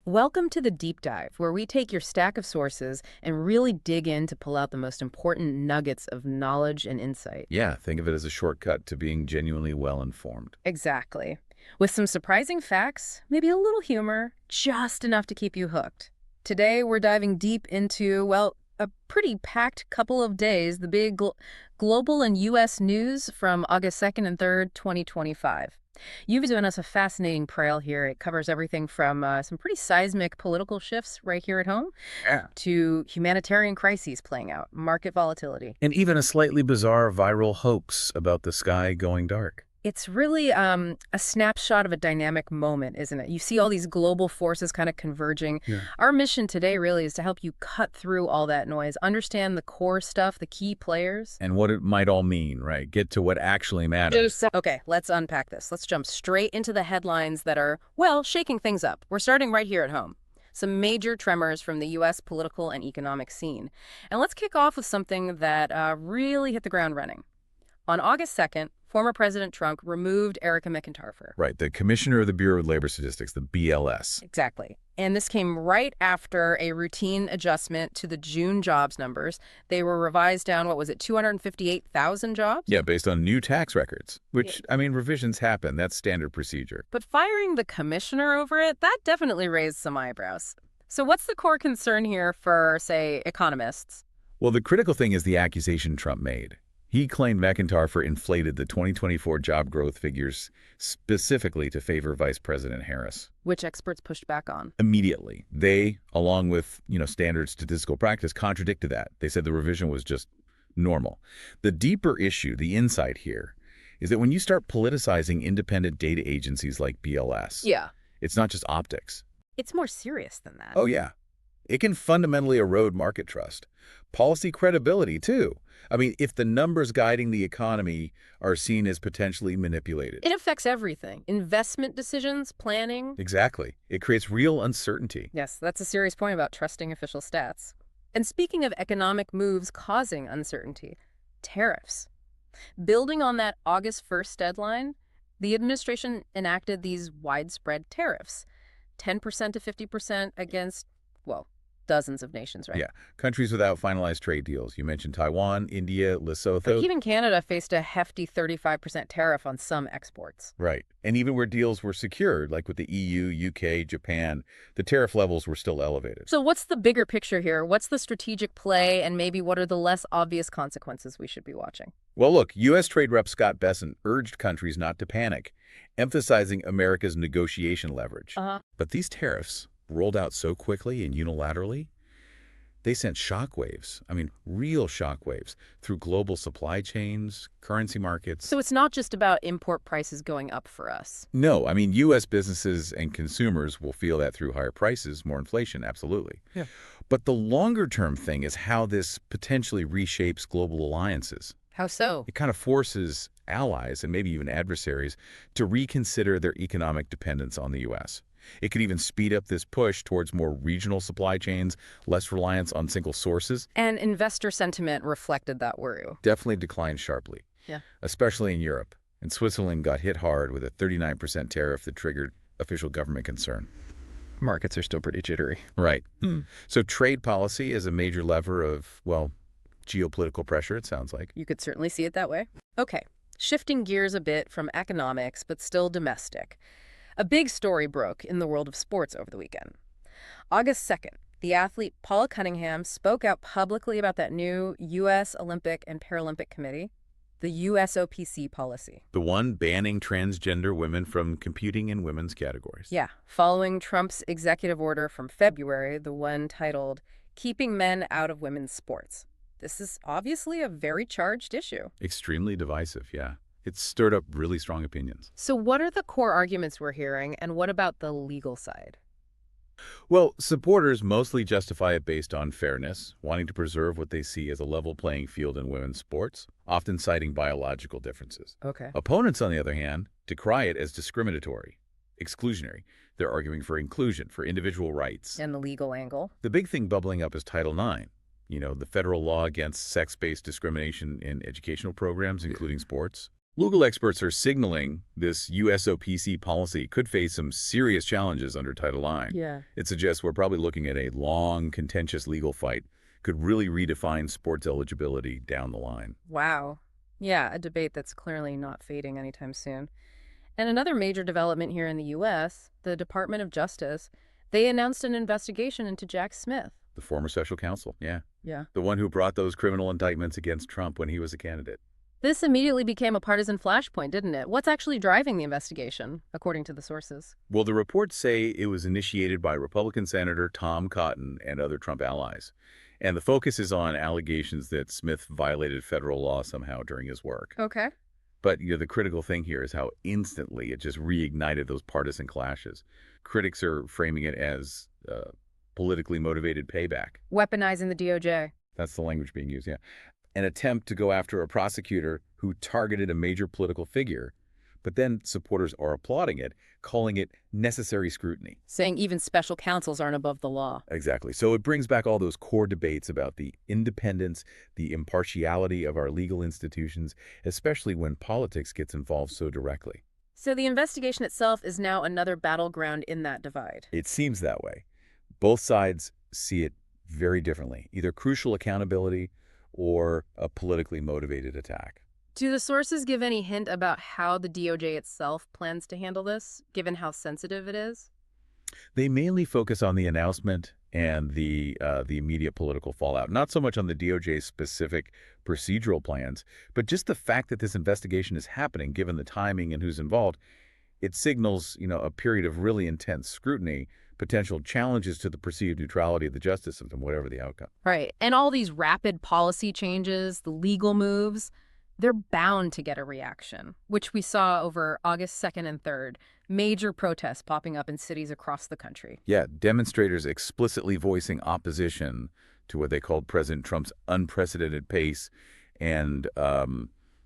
Welcome to the Deep Dive, where we take your stack of sources and really dig in to pull out the most important nuggets of knowledge and insight. Yeah, think of it as a shortcut to being genuinely well-informed. Exactly. With some surprising facts, maybe a little humor, just enough to keep you hooked. Today, we're diving deep into, well, a pretty packed couple of days, the big global and U.S. news from August 2nd and 3rd, 2025. You've given us a fascinating trail here. It covers everything from some pretty seismic political shifts right here at home Yeah. to humanitarian crises playing out, market volatility. And even a slightly bizarre viral hoax about the sky going dark. It's really a snapshot of a dynamic moment, isn't it? You see all these global forces kind of converging. Yeah. Our mission today really is to help you cut through all that noise, understand the core stuff, the key players. And what it might all mean, right? Get to what actually matters. Okay, let's unpack this. Let's jump straight into the headlines that are, well, shaking things up. We're starting right here at home. Some major tremors from the U.S. political and economic scene. And let's kick off with something that really hit the ground running. On August 2nd, former President Trump removed Erica McIntyre. Right, the Commissioner of the Bureau of Labor Statistics, the BLS. Exactly. And this came right after a routine adjustment to the June jobs numbers. They were revised down, what was it, 258,000 jobs? Yeah, based on new tax records, which, I mean, revisions happen. That's standard procedure. But firing the commissioner over it, that definitely raised some eyebrows. So what's the core concern here for, say, economists? Well, the critical thing is the accusation Trump made. He claimed McIntyre inflated the 2024 job growth figures specifically to favor Vice President Harris. Which experts pushed back on. Immediately. They, along with, standard statistical practice, contradicted that. They said the revision was just normal. The deeper issue, the insight here, is that when you start politicizing independent data agencies like BLS, Yeah. it's not just optics. It's more serious than that. Oh, yeah. It can fundamentally erode market trust. Policy credibility, too. I mean, if the numbers guiding the economy are seen as potentially manipulated. It affects everything. Investment decisions, planning. Exactly. It creates real uncertainty. Yes, that's a serious point about trusting official stats. And speaking of economic moves causing uncertainty, tariffs. Building on that August 1st deadline, the administration enacted these widespread tariffs, 10% to 50% against, well, dozens of nations, right? Yeah. Countries without finalized trade deals. You mentioned Taiwan, India, Lesotho. But even Canada faced a hefty 35% tariff on some exports. Right. And even where deals were secured, like with the EU, UK, Japan, the tariff levels were still elevated. So what's the bigger picture here? What's the strategic play, and maybe what are the less obvious consequences we should be watching? Well, look, U.S. Trade Rep Scott Bessent urged countries not to panic, emphasizing America's negotiation leverage. But these tariffs, rolled out so quickly and unilaterally, they sent shockwaves, real shockwaves, through global supply chains, currency markets. So it's not just about import prices going up for us. No, U.S. businesses and consumers will feel that through higher prices, more inflation, absolutely. Yeah. But the longer-term thing is how this potentially reshapes global alliances. How so? It kind of forces allies and maybe even adversaries to reconsider their economic dependence on the U.S. It could even speed up this push towards more regional supply chains, less reliance on single sources. And investor sentiment reflected that worry. Definitely declined sharply, especially in Europe. And Switzerland got hit hard with a 39% tariff that triggered official government concern. Markets are still pretty jittery. Right. So trade policy is a major lever of, well, geopolitical pressure, it sounds like. You could certainly see it that way. Okay, shifting gears a bit from economics, but still domestic. A big story broke in the world of sports over the weekend. August 2nd, the athlete Paula Cunningham spoke out publicly about that new U.S. Olympic and Paralympic Committee, the USOPC policy. The one banning transgender women from competing in women's categories. Yeah, following Trump's executive order from February, the one titled Keeping Men Out of Women's Sports. This is obviously a very charged issue. Extremely divisive, yeah. It's stirred up really strong opinions. So what are the core arguments we're hearing, and what about the legal side? Well, supporters mostly justify it based on fairness, wanting to preserve what they see as a level playing field in women's sports, often citing biological differences. Okay. Opponents, on the other hand, decry it as discriminatory, exclusionary. They're arguing for inclusion, for individual rights. And the legal angle? The big thing bubbling up is Title IX. The federal law against sex-based discrimination in educational programs, including sports. Legal experts are signaling this USOPC policy could face some serious challenges under Title IX. Yeah. It suggests we're probably looking at a long, contentious legal fight, could really redefine sports eligibility down the line. Wow. Yeah, a debate that's clearly not fading anytime soon. And another major development here in the U.S., the Department of Justice, they announced an investigation into Jack Smith. The former special counsel, yeah. Yeah. The one who brought those criminal indictments against Trump when he was a candidate. This immediately became a partisan flashpoint, didn't it? What's actually driving the investigation, according to the sources? Well, the reports say it was initiated by Republican Senator Tom Cotton and other Trump allies. And the focus is on allegations that Smith violated federal law somehow during his work. Okay. But the critical thing here is how instantly it just reignited those partisan clashes. Critics are framing it as politically motivated payback. Weaponizing the DOJ. That's the language being used, yeah. An attempt to go after a prosecutor who targeted a major political figure, but then supporters are applauding it, calling it necessary scrutiny. Saying even special counsels aren't above the law. Exactly. So it brings back all those core debates about the independence, the impartiality of our legal institutions, especially when politics gets involved so directly. So the investigation itself is now another battleground in that divide. It seems that way. Both sides see it very differently, either crucial accountability or a politically motivated attack. Do the sources give any hint about how the DOJ itself plans to handle this, given how sensitive it is? They mainly focus on the announcement and the immediate political fallout, not so much on the DOJ's specific procedural plans, but just the fact that this investigation is happening, given the timing and who's involved. It signals, a period of really intense scrutiny, potential challenges to the perceived neutrality of the justice system, whatever the outcome. Right. And all these rapid policy changes, the legal moves, they're bound to get a reaction, which we saw over August 2nd and 3rd. Major protests popping up in cities across the country. Yeah, demonstrators explicitly voicing opposition to what they called President Trump's unprecedented pace and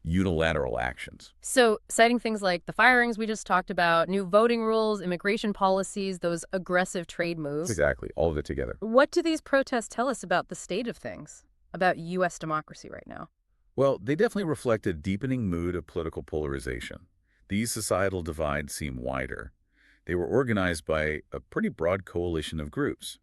unilateral actions. So citing things like the firings we just talked about, new voting rules, immigration policies, those aggressive trade moves. Exactly, all of it together. What do these protests tell us about the state of things, about U.S. democracy right now? Well, they definitely reflect a deepening mood of political polarization. These societal divides seem wider. They were organized by a pretty broad coalition of groups.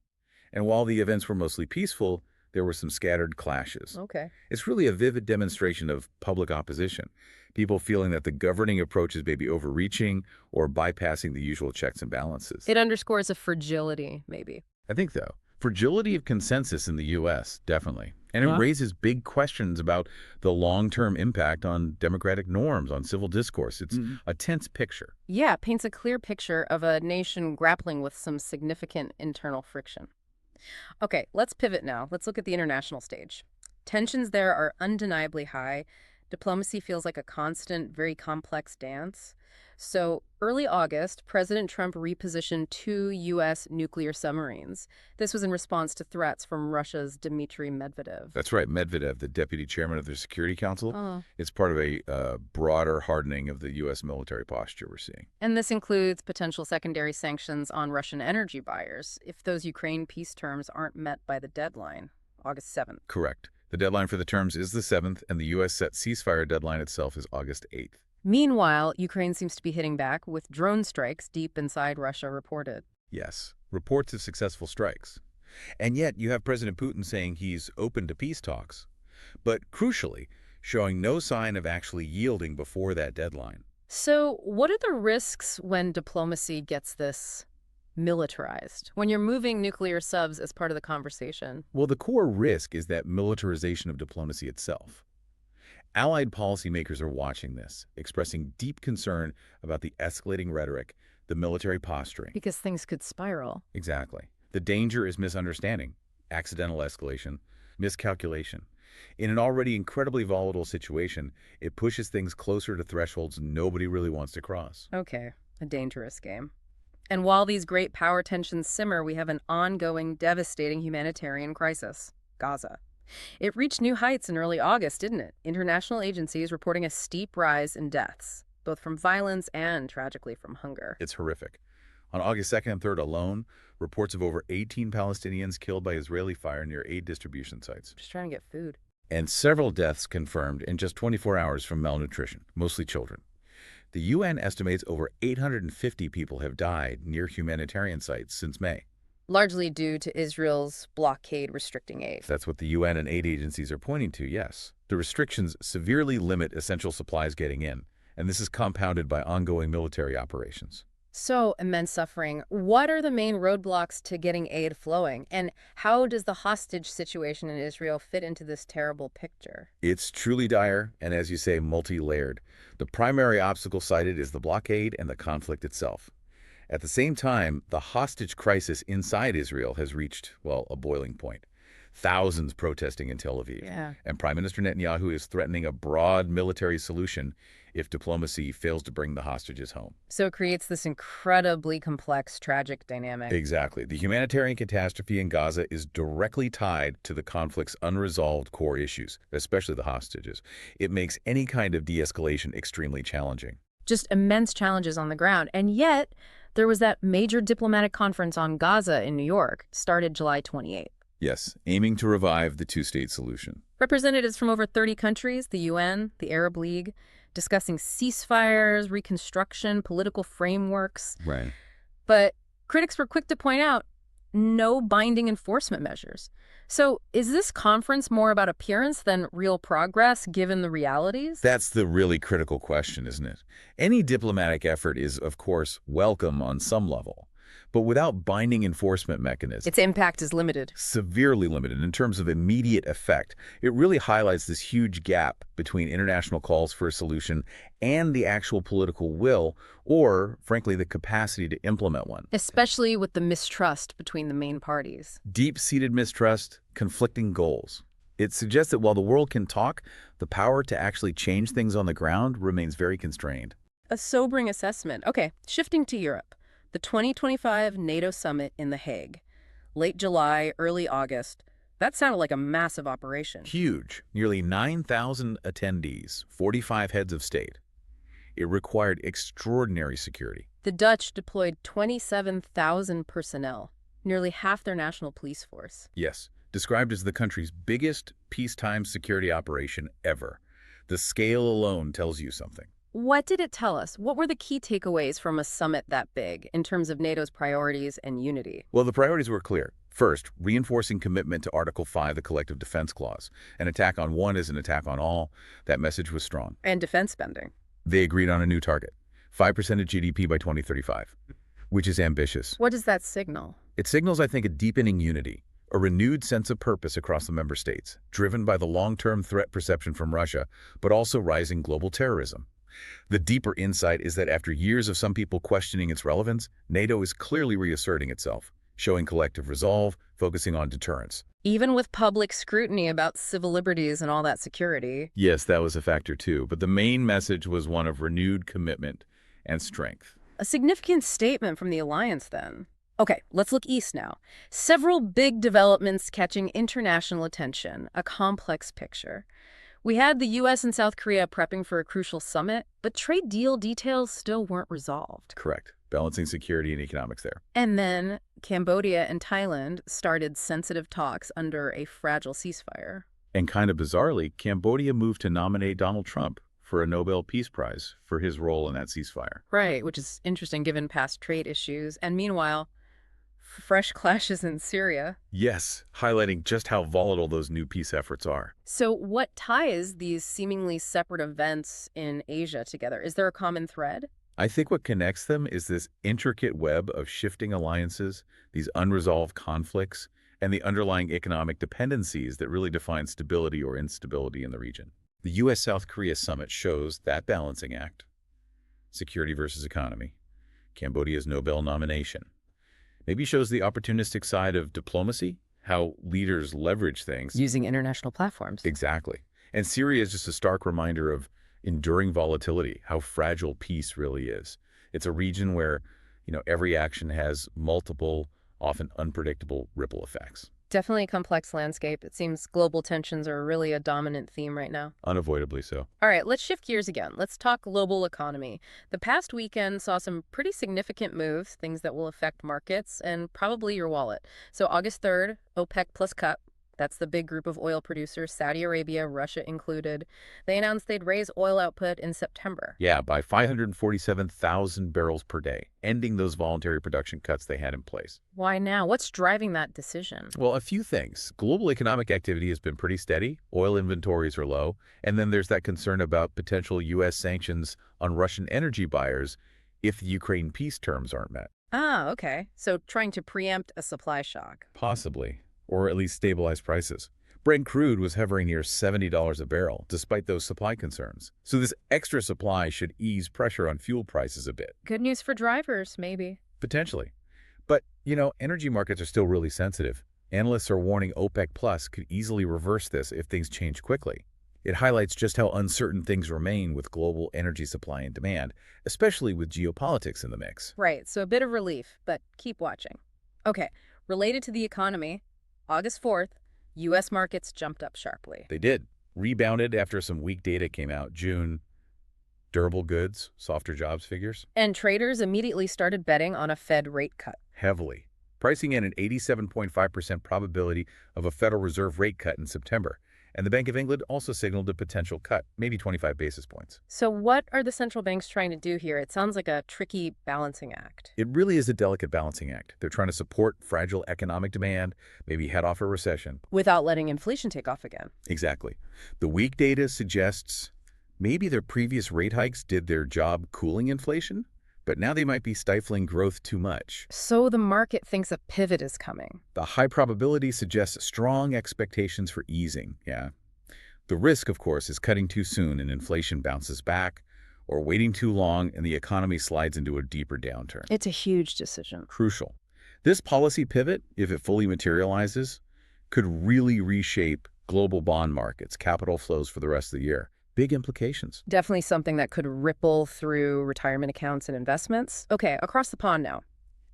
And while the events were mostly peaceful, there were some scattered clashes. Okay. It's really a vivid demonstration of public opposition. People feeling that the governing approach is maybe overreaching or bypassing the usual checks and balances. It underscores a fragility, maybe. I think, though, fragility of consensus in the U.S., definitely. And it raises big questions about the long-term impact on democratic norms, on civil discourse. It's a tense picture. Yeah, it paints a clear picture of a nation grappling with some significant internal friction. Okay, let's pivot now. Let's look at the international stage. Tensions there are undeniably high. Diplomacy feels like a constant, very complex dance. So, early August, President Trump repositioned 2 U.S. nuclear submarines. This was in response to threats from Russia's Dmitry Medvedev. That's right, Medvedev, the deputy chairman of the Security Council. Oh. It's part of a broader hardening of the U.S. military posture we're seeing. And this includes potential secondary sanctions on Russian energy buyers if those Ukraine peace terms aren't met by the deadline, August 7th. Correct. The deadline for the terms is the 7th, and the U.S. set ceasefire deadline itself is August 8th. Meanwhile, Ukraine seems to be hitting back with drone strikes deep inside Russia reported. Yes, reports of successful strikes. And yet you have President Putin saying he's open to peace talks, but crucially, showing no sign of actually yielding before that deadline. So what are the risks when diplomacy gets this militarized, when you're moving nuclear subs as part of the conversation? Well, the core risk is that militarization of diplomacy itself. Allied policymakers are watching this, expressing deep concern about the escalating rhetoric, the military posturing. Because things could spiral. Exactly. The danger is misunderstanding, accidental escalation, miscalculation. In an already incredibly volatile situation, it pushes things closer to thresholds nobody really wants to cross. Okay, a dangerous game. And while these great power tensions simmer, we have an ongoing, devastating humanitarian crisis, Gaza. It reached new heights in early August, didn't it? International agencies reporting a steep rise in deaths, both from violence and, tragically, from hunger. It's horrific. On August 2nd and 3rd alone, reports of over 18 Palestinians killed by Israeli fire near aid distribution sites. Just trying to get food. and several deaths confirmed in just 24 hours from malnutrition, mostly children. The UN estimates over 850 people have died near humanitarian sites since May. Largely due to Israel's blockade restricting aid. That's what the UN and aid agencies are pointing to, yes. The restrictions severely limit essential supplies getting in, and this is compounded by ongoing military operations. So, immense suffering. What are the main roadblocks to getting aid flowing? And how does the hostage situation in Israel fit into this terrible picture? It's truly dire and, as you say, multi-layered. The primary obstacle cited is the blockade and the conflict itself. At the same time, the hostage crisis inside Israel has reached, well, a boiling point. Thousands protesting in Tel Aviv. Yeah. And Prime Minister Netanyahu is threatening a broad military solution if diplomacy fails to bring the hostages home. So it creates this incredibly complex, tragic dynamic. Exactly. The humanitarian catastrophe in Gaza is directly tied to the conflict's unresolved core issues, especially the hostages. It makes any kind of de-escalation extremely challenging. Just immense challenges on the ground. And yet, there was that major diplomatic conference on Gaza in New York, started July 28th. Yes, aiming to revive the two-state solution. Representatives from over 30 countries, the UN, the Arab League, discussing ceasefires, reconstruction, political frameworks. Right. But critics were quick to point out no binding enforcement measures. So is this conference more about appearance than real progress, given the realities? That's the really critical question, isn't it? Any diplomatic effort is, of course, welcome on some level. But without binding enforcement mechanisms, Its impact is limited. severely limited in terms of immediate effect. It really highlights this huge gap between international calls for a solution and the actual political will, or, frankly, the capacity to implement one. Especially with the mistrust between the main parties. Deep-seated mistrust, conflicting goals. It suggests that while the world can talk, the power to actually change things on the ground remains very constrained. A sobering assessment. Okay, shifting to Europe. The 2025 NATO summit in The Hague. Late July, early August. That sounded like a massive operation. Huge. Nearly 9,000 attendees, 45 heads of state. It required extraordinary security. The Dutch deployed 27,000 personnel, nearly half their national police force. Yes, described as the country's biggest peacetime security operation ever. The scale alone tells you something. What did it tell us? What were the key takeaways from a summit that big in terms of NATO's priorities and unity? Well, the priorities were clear. First, reinforcing commitment to Article 5, the Collective Defense Clause. An attack on one is an attack on all. That message was strong. And defense spending. They agreed on a new target, 5% of GDP by 2035, which is ambitious. What does that signal? It signals, I think, a deepening unity, a renewed sense of purpose across the member states, driven by the long-term threat perception from Russia, but also rising global terrorism. The deeper insight is that after years of some people questioning its relevance, NATO is clearly reasserting itself, showing collective resolve, focusing on deterrence. Even with public scrutiny about civil liberties and all that security. Yes, that was a factor too, but the main message was one of renewed commitment and strength. A significant statement from the alliance then. Okay, let's look east now. Several big developments catching international attention, a complex picture. We had the U.S. and South Korea prepping for a crucial summit, but trade deal details still weren't resolved. Correct. Balancing security and economics there. And then Cambodia and Thailand started sensitive talks under a fragile ceasefire. And kind of bizarrely, Cambodia moved to nominate Donald Trump for a Nobel Peace Prize for his role in that ceasefire. Right, which is interesting given past trade issues. And meanwhile, fresh clashes in Syria. Yes, highlighting just how volatile those new peace efforts are. So what ties these seemingly separate events in Asia together? Is there a common thread? I think what connects them is this intricate web of shifting alliances, these unresolved conflicts, and the underlying economic dependencies that really define stability or instability in the region. The U.S.-South Korea summit shows that balancing act. Security versus economy. Cambodia's Nobel nomination. Maybe shows the opportunistic side of diplomacy, how leaders leverage things. Using international platforms. Exactly. And Syria is just a stark reminder of enduring volatility, how fragile peace really is. It's a region where, every action has multiple, often unpredictable ripple effects. Definitely a complex landscape. It seems global tensions are really a dominant theme right now. Unavoidably so. All right, let's shift gears again. Let's talk global economy. The past weekend saw some pretty significant moves, things that will affect markets and probably your wallet. So August 3rd, OPEC plus cut That's the big group of oil producers, Saudi Arabia, Russia included. They announced they'd raise oil output in September. Yeah, by 547,000 barrels per day, ending those voluntary production cuts they had in place. Why now? What's driving that decision? Well, a few things. Global economic activity has been pretty steady. Oil inventories are low. And then there's that concern about potential U.S. sanctions on Russian energy buyers if the Ukraine peace terms aren't met. Ah, okay. So trying to preempt a supply shock. Possibly. Or at least stabilize prices. Brent crude was hovering near $70 a barrel, despite those supply concerns. So this extra supply should ease pressure on fuel prices a bit. Good news for drivers, maybe. Potentially. But, energy markets are still really sensitive. Analysts are warning OPEC Plus could easily reverse this if things change quickly. It highlights just how uncertain things remain with global energy supply and demand, especially with geopolitics in the mix. Right, so a bit of relief, but keep watching. Okay, related to the economy, August 4th, U.S. markets jumped up sharply. They did. Rebounded after some weak data came out. June, durable goods, softer jobs figures. And traders immediately started betting on a Fed rate cut. Heavily. Pricing in an 87.5% probability of a Federal Reserve rate cut in September. And the Bank of England also signaled a potential cut, maybe 25 basis points. So what are the central banks trying to do here? It sounds like a tricky balancing act. It really is a delicate balancing act. They're trying to support fragile economic demand, maybe head off a recession. Without letting inflation take off again. Exactly. The weak data suggests maybe their previous rate hikes did their job cooling inflation, but now they might be stifling growth too much. So the market thinks a pivot is coming. The high probability suggests strong expectations for easing, yeah. The risk, of course, is cutting too soon and inflation bounces back, or waiting too long and the economy slides into a deeper downturn. It's a huge decision. Crucial. This policy pivot, if it fully materializes, could really reshape global bond markets, capital flows for the rest of the year. Big implications. Definitely something that could ripple through retirement accounts and investments. Okay, across the pond now.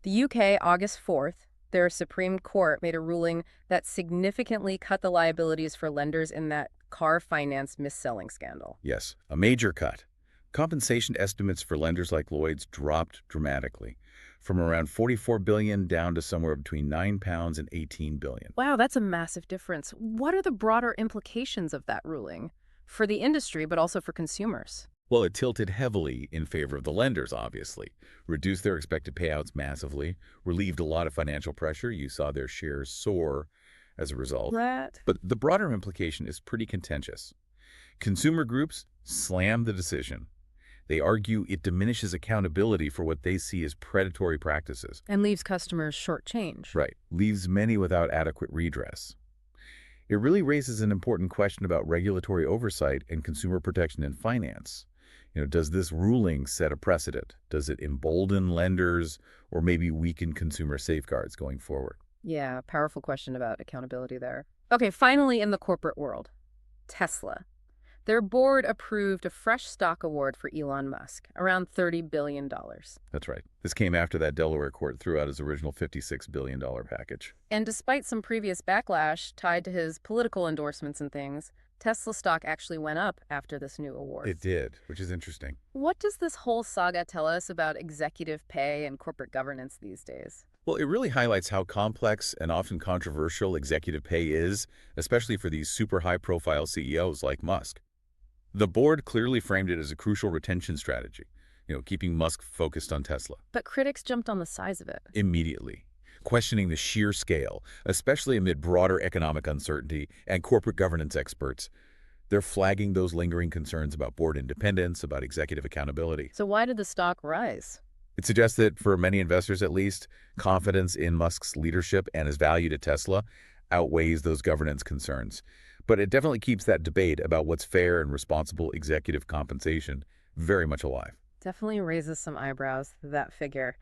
The UK, August 4th, their Supreme Court made a ruling that significantly cut the liabilities for lenders in that car finance mis-selling scandal. Yes, a major cut. Compensation estimates for lenders like Lloyd's dropped dramatically, from around $44 billion down to somewhere between £9 and $18 billion. Wow, that's a massive difference. What are the broader implications of that ruling? For the industry, but also for consumers. Well, it tilted heavily in favor of the lenders, obviously. Reduced their expected payouts massively, relieved a lot of financial pressure. You saw their shares soar as a result. But the broader implication is pretty contentious. Consumer groups slam the decision. They argue it diminishes accountability for what they see as predatory practices. And leaves customers short change. Right. Leaves many without adequate redress. It really raises an important question about regulatory oversight and consumer protection in finance. Does this ruling set a precedent? Does it embolden lenders or maybe weaken consumer safeguards going forward? Yeah, powerful question about accountability there. Okay, finally in the corporate world, Tesla. Their board approved a fresh stock award for Elon Musk, around $30 billion. That's right. This came after that Delaware court threw out his original $56 billion package. And despite some previous backlash tied to his political endorsements and things, Tesla stock actually went up after this new award. It did, which is interesting. What does this whole saga tell us about executive pay and corporate governance these days? Well, it really highlights how complex and often controversial executive pay is, especially for these super high-profile CEOs like Musk. The board clearly framed it as a crucial retention strategy, keeping Musk focused on Tesla. But critics jumped on the size of it. Immediately, questioning the sheer scale, especially amid broader economic uncertainty, and corporate governance experts. They're flagging those lingering concerns about board independence, about executive accountability. So why did the stock rise? It suggests that for many investors at least, confidence in Musk's leadership and his value to Tesla outweighs those governance concerns. But it definitely keeps that debate about what's fair and responsible executive compensation very much alive. Definitely raises some eyebrows, that figure.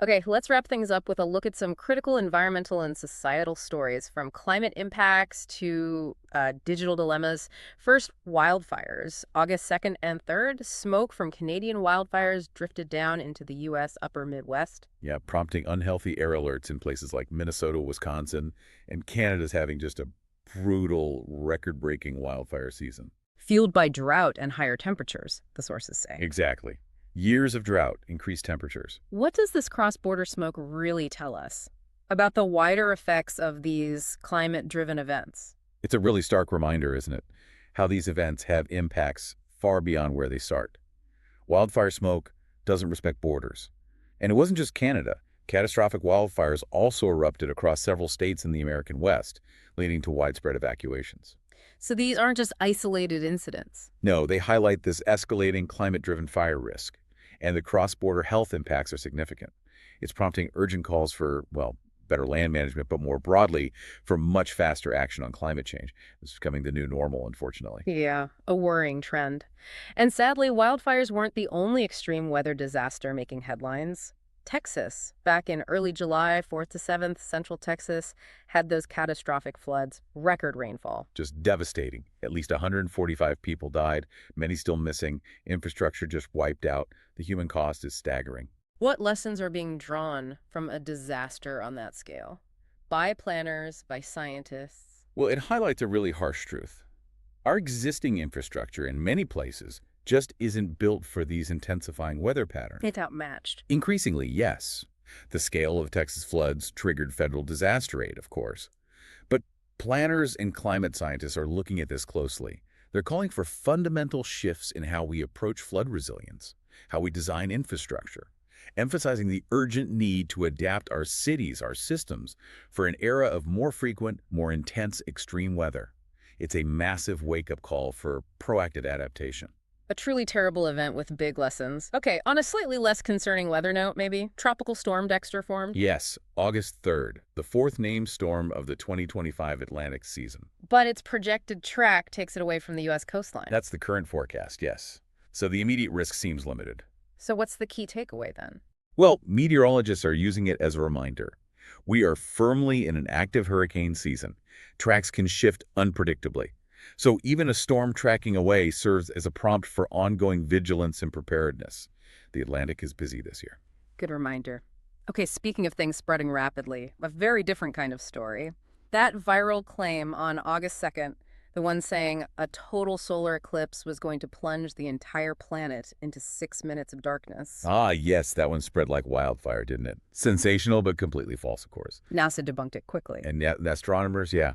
Okay, let's wrap things up with a look at some critical environmental and societal stories, from climate impacts to digital dilemmas. First, wildfires. August 2nd and 3rd, smoke from Canadian wildfires drifted down into the U.S. upper Midwest. Yeah, prompting unhealthy air alerts in places like Minnesota, Wisconsin, and Canada's having just a brutal, record-breaking wildfire season. Fueled by drought and higher temperatures, the sources say. Exactly. Years of drought, increased temperatures. What does this cross-border smoke really tell us? about the wider effects of these climate-driven events. It's a really stark reminder, isn't it? How these events have impacts far beyond where they start. Wildfire smoke doesn't respect borders. And it wasn't just Canada. Catastrophic wildfires also erupted across several states in the American West, leading to widespread evacuations. So these aren't just isolated incidents. No, they highlight this escalating climate-driven fire risk, and the cross-border health impacts are significant. It's prompting urgent calls for, well, better land management, but more broadly, for much faster action on climate change. This is becoming the new normal, unfortunately. Yeah, a worrying trend. And sadly, wildfires weren't the only extreme weather disaster making headlines. Texas, back in early July, 4th to 7th, Central Texas, had those catastrophic floods, record rainfall. Just devastating. At least 145 people died, many still missing, infrastructure just wiped out. The human cost is staggering. What lessons are being drawn from a disaster on that scale? By planners, by scientists? Well, it highlights a really harsh truth. Our existing infrastructure in many places just isn't built for these intensifying weather patterns. It's outmatched. Increasingly, yes. The scale of Texas floods triggered federal disaster aid, of course. But planners and climate scientists are looking at this closely. They're calling for fundamental shifts in how we approach flood resilience, how we design infrastructure, emphasizing the urgent need to adapt our cities, our systems, for an era of more frequent, more intense extreme weather. It's a massive wake-up call for proactive adaptation. A truly terrible event with big lessons. Okay, on a slightly less concerning weather note, maybe, Tropical Storm Dexter formed? Yes, August 3rd, the fourth named storm of the 2025 Atlantic season. But its projected track takes it away from the U.S. coastline. That's the current forecast, yes. So the immediate risk seems limited. So what's the key takeaway then? Well, meteorologists are using it as a reminder. We are firmly in an active hurricane season. Tracks can shift unpredictably. So even a storm tracking away serves as a prompt for ongoing vigilance and preparedness. The Atlantic is busy this year. Good reminder. Okay, speaking of things spreading rapidly, a very different kind of story. That viral claim on August 2nd, the one saying a total solar eclipse was going to plunge the entire planet into 6 minutes of darkness. Ah, yes, that one spread like wildfire, didn't it? Sensational, but completely false, of course. NASA debunked it quickly. And the astronomers, yeah,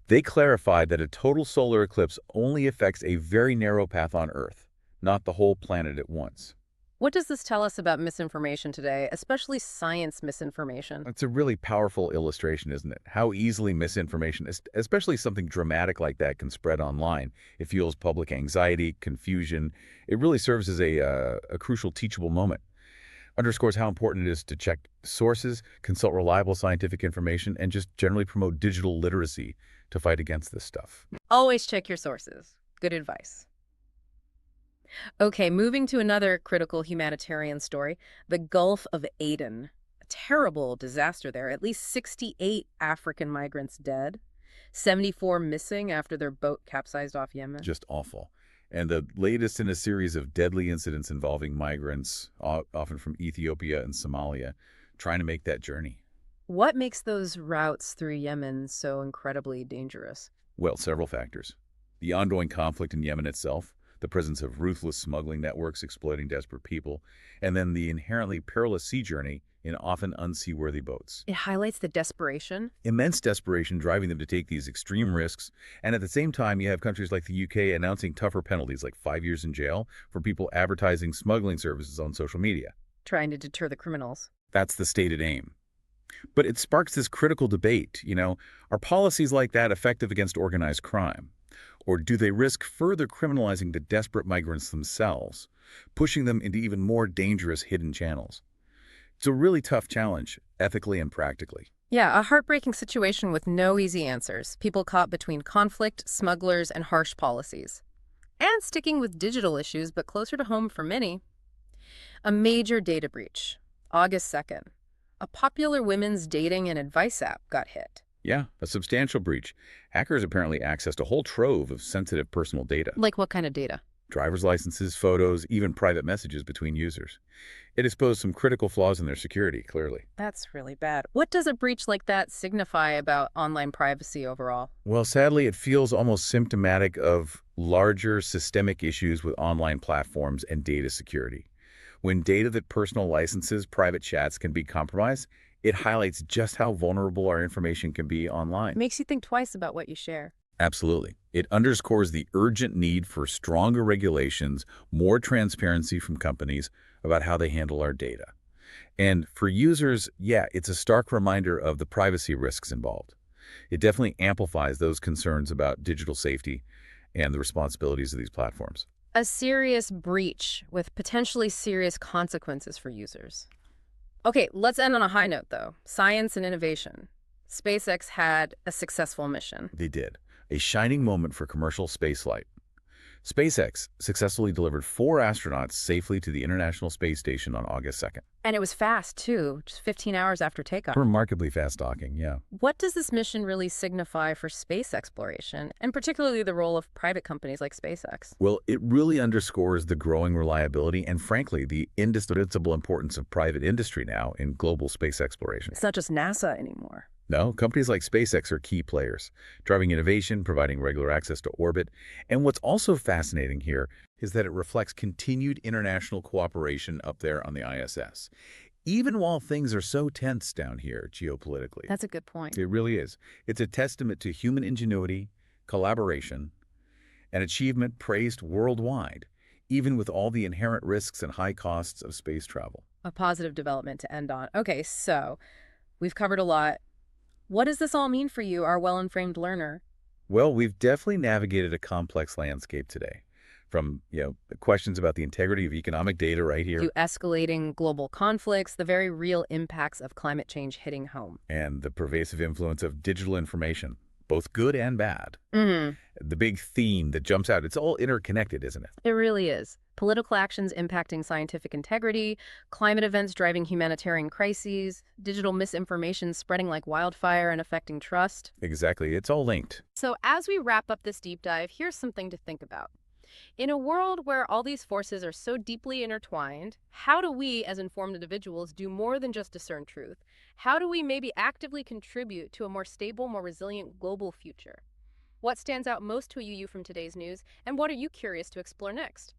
they clarified that a total solar eclipse only affects a very narrow path on Earth, not the whole planet at once. What does this tell us about misinformation today, especially science misinformation? It's a really powerful illustration, isn't it? How easily misinformation, especially something dramatic like that, can spread online. It fuels public anxiety, confusion. It really serves as a crucial teachable moment. Underscores how important it is to check sources, consult reliable scientific information, and just generally promote digital literacy to fight against this stuff. Always check your sources. Good advice. Okay, moving to another critical humanitarian story, the Gulf of Aden. A terrible disaster there. At least 68 African migrants dead, 74 missing after their boat capsized off Yemen. Just awful. And the latest in a series of deadly incidents involving migrants, often from Ethiopia and Somalia, trying to make that journey. What makes those routes through Yemen so incredibly dangerous? Well, several factors. The ongoing conflict in Yemen itself, the presence of ruthless smuggling networks exploiting desperate people, and then the inherently perilous sea journey in often unseaworthy boats. It highlights the desperation. Immense desperation driving them to take these extreme risks, and at the same time you have countries like the UK announcing tougher penalties like 5 years in jail for people advertising smuggling services on social media. Trying to deter the criminals. That's the stated aim. But it sparks this critical debate, are policies like that effective against organized crime? Or do they risk further criminalizing the desperate migrants themselves, pushing them into even more dangerous hidden channels? It's a really tough challenge, ethically and practically. Yeah, a heartbreaking situation with no easy answers. People caught between conflict, smugglers, and harsh policies. And sticking with digital issues, but closer to home for many. A major data breach. August 2nd. A popular women's dating and advice app got hit. Yeah, a substantial breach. Hackers apparently accessed a whole trove of sensitive personal data. Like what kind of data? Driver's licenses, photos, even private messages between users. It exposed some critical flaws in their security, clearly. That's really bad. What does a breach like that signify about online privacy overall? Well, sadly, it feels almost symptomatic of larger systemic issues with online platforms and data security. When data that personal licenses, private chats can be compromised, It highlights just how vulnerable our information can be online. Makes you think twice about what you share. Absolutely. It underscores the urgent need for stronger regulations, more transparency from companies about how they handle our data. And for users, yeah, it's a stark reminder of the privacy risks involved. It definitely amplifies those concerns about digital safety and the responsibilities of these platforms. A serious breach with potentially serious consequences for users. Okay, let's end on a high note, though. Science and innovation. SpaceX had a successful mission. They did. A shining moment for commercial spaceflight. SpaceX successfully delivered 4 astronauts safely to the International Space Station on August 2nd. And it was fast, too, just 15 hours after takeoff. Remarkably fast docking, yeah. What does this mission really signify for space exploration, and particularly the role of private companies like SpaceX? Well, it really underscores the growing reliability and, frankly, the indisputable importance of private industry now in global space exploration. It's not just NASA anymore. No, companies like SpaceX are key players, driving innovation, providing regular access to orbit. And what's also fascinating here is that it reflects continued international cooperation up there on the ISS, even while things are so tense down here geopolitically. That's a good point. It really is. It's a testament to human ingenuity, collaboration, and achievement praised worldwide, even with all the inherent risks and high costs of space travel. A positive development to end on. Okay, so we've covered a lot. What does this all mean for you, our well-informed learner? Well, we've definitely navigated a complex landscape today. From, questions about the integrity of economic data right here. To escalating global conflicts, the very real impacts of climate change hitting home. And the pervasive influence of digital information, both good and bad. Mm-hmm. The big theme that jumps out, it's all interconnected, isn't it? It really is. Political actions impacting scientific integrity, climate events driving humanitarian crises, digital misinformation spreading like wildfire and affecting trust. Exactly. It's all linked. So as we wrap up this deep dive, here's something to think about. In a world where all these forces are so deeply intertwined, how do we as informed individuals do more than just discern truth? How do we maybe actively contribute to a more stable, more resilient global future? What stands out most to you from today's news, and what are you curious to explore next?